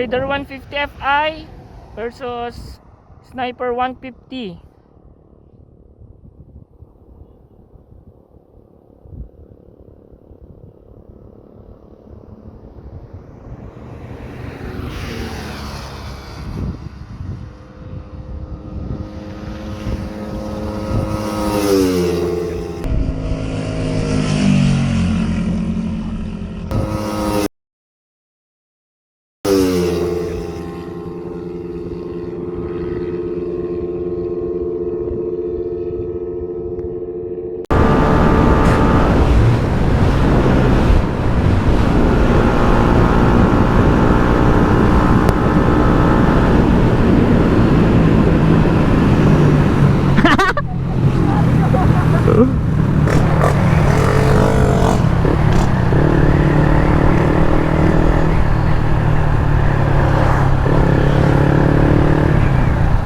Raider 150 Fi versus Sniper 150.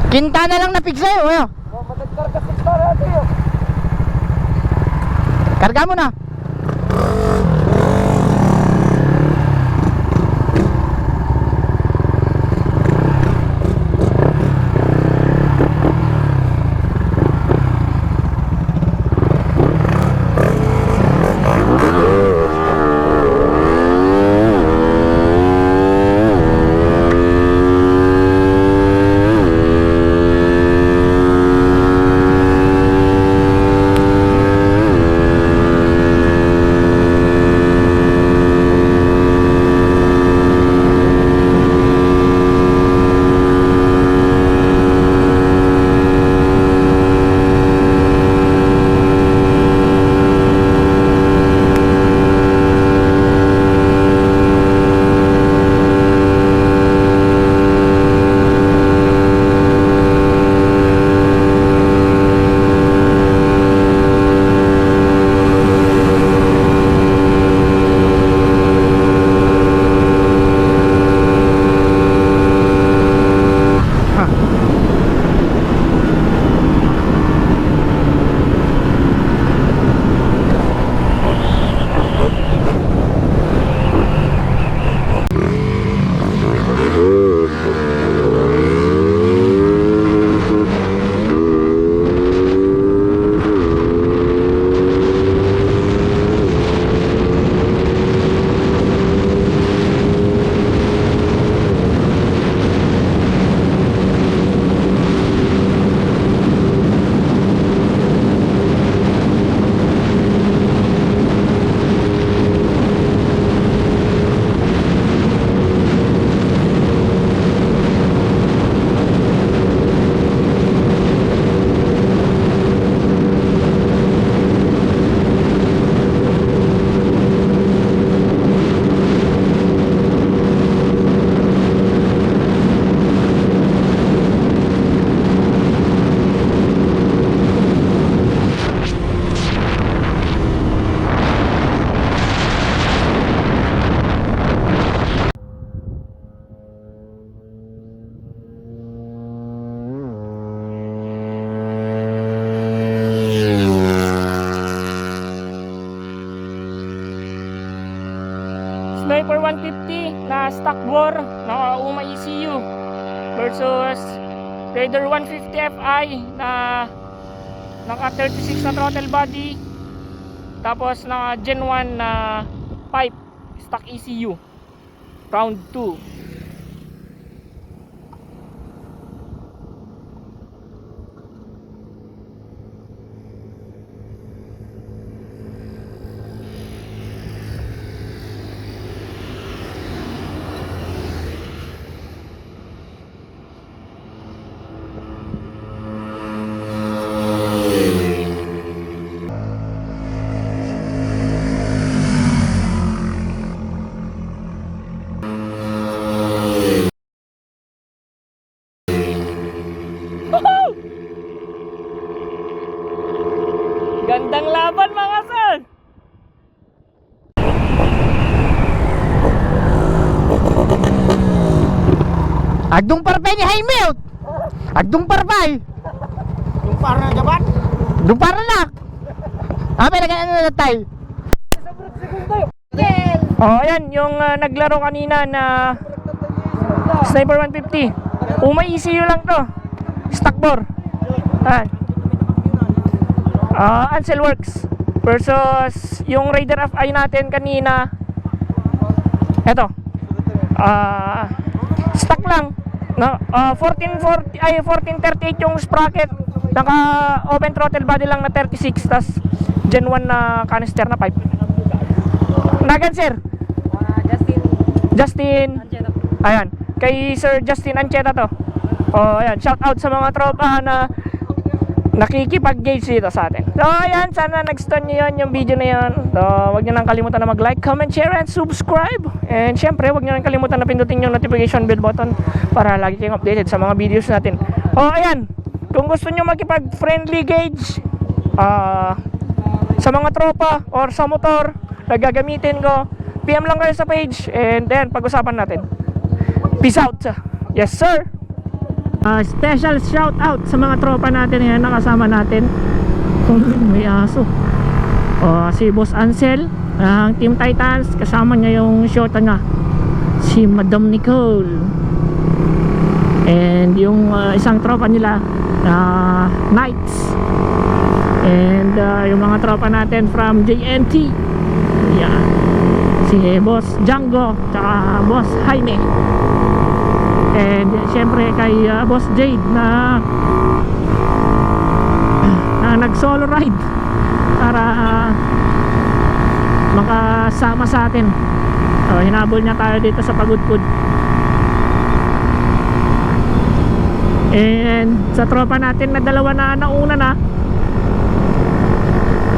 Kinta na lang na pig sa'yo, ayo. Matagkarga pigsa natin yun. Karga mo na. Sniper 150 na stock bore na UMA ECU versus Raider 150 Fi na naka 36 na throttle body, tapos na Gen 1 na pipe stock ECU round 2. Gandang laban mga sir. Agdung parpay ni Jaime. Agdung parpay. Yung para na jabat. Dung para na. Ape na ano na tay. Oh, ayan yung naglaro kanina na Sniper 150. Umay ECU lang to. Stock bore. Ayan. Ansel Works versus yung Raider FI natin kanina. Eto. Stock lang. No, 1438 yung sprocket. Naka open throttle body lang na 36, tas Gen 1 na canister na pipe. Nagan sir? Justin. Ayan. Kay Sir Justin Ancheta to. Ayan. Shout out sa mga tropa na nakikipag-gauge dito sa atin. So ayan, sana nag-stun nyo yun, yung video na yun. So wag nyo nang kalimutan na mag-like, comment, share, and subscribe. And syempre, wag nyo nang kalimutan na pindutin yung notification bell button para lagi kayong updated sa mga videos natin. Ayan, kung gusto nyo makipag-friendly gauge sa mga tropa or sa motor na gagamitin ko, PM lang kayo sa page and then pag-usapan natin. Peace out. Yes sir. Special shout out sa mga tropa natin ngayon nakasama natin. May aso. Si Boss Ansel ng Team Titans, kasama niya yung shota niya, si Madam Nicole, and yung isang tropa nila, Knights, and yung mga tropa natin from JNT. Yan, si Boss Django tsaka Boss Jaime, and syempre kay Boss Jade na nag solo ride para makasama sa atin. Hinabol niya tayo dito sa Pagudpud. And sa tropa natin na dalawa na nauna na,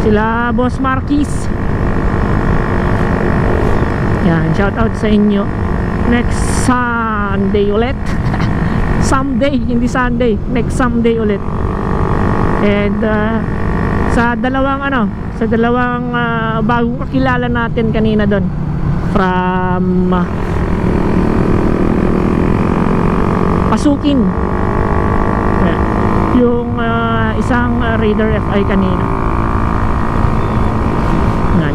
sila Boss Marquis. Yan, shout out sa inyo. Next Sunday ulit. Someday, hindi Sunday, next Sunday ulit. And sa dalawang bagong kakilala natin kanina doon from Pasukin, yung isang Raider FI kanina.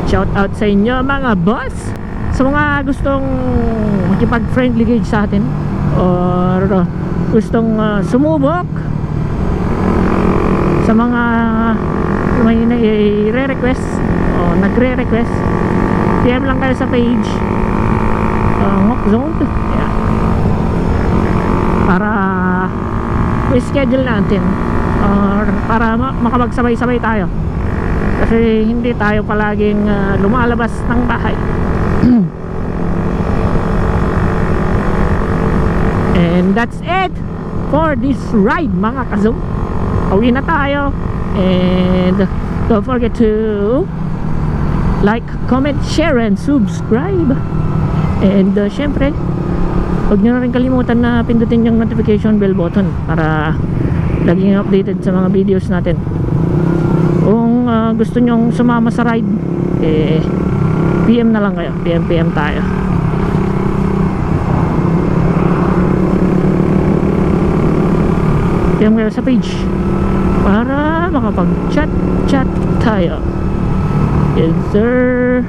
Shout out sa inyo mga boss. Sa mga gustong makipag-friendly gauge sa atin or gustong sumubok, sa mga may nagre-request o nagre-request, PM lang kayo sa page Ngok Zone. Yeah. Para i-schedule natin or para makapagsabay-sabay tayo, kasi hindi tayo palaging lumalabas ng bahay. And that's it for this ride mga kazo. Uwi na tayo. And don't forget to like, comment, share, and subscribe. And syempre, huwag nyo na rin kalimutan na pindutin yung notification bell button para laging updated sa mga videos natin. Kung gusto nyong sumama sa ride, PM na lang kayo. PM tayo. PM kayo sa page para makapag-chat tayo. Yes sir.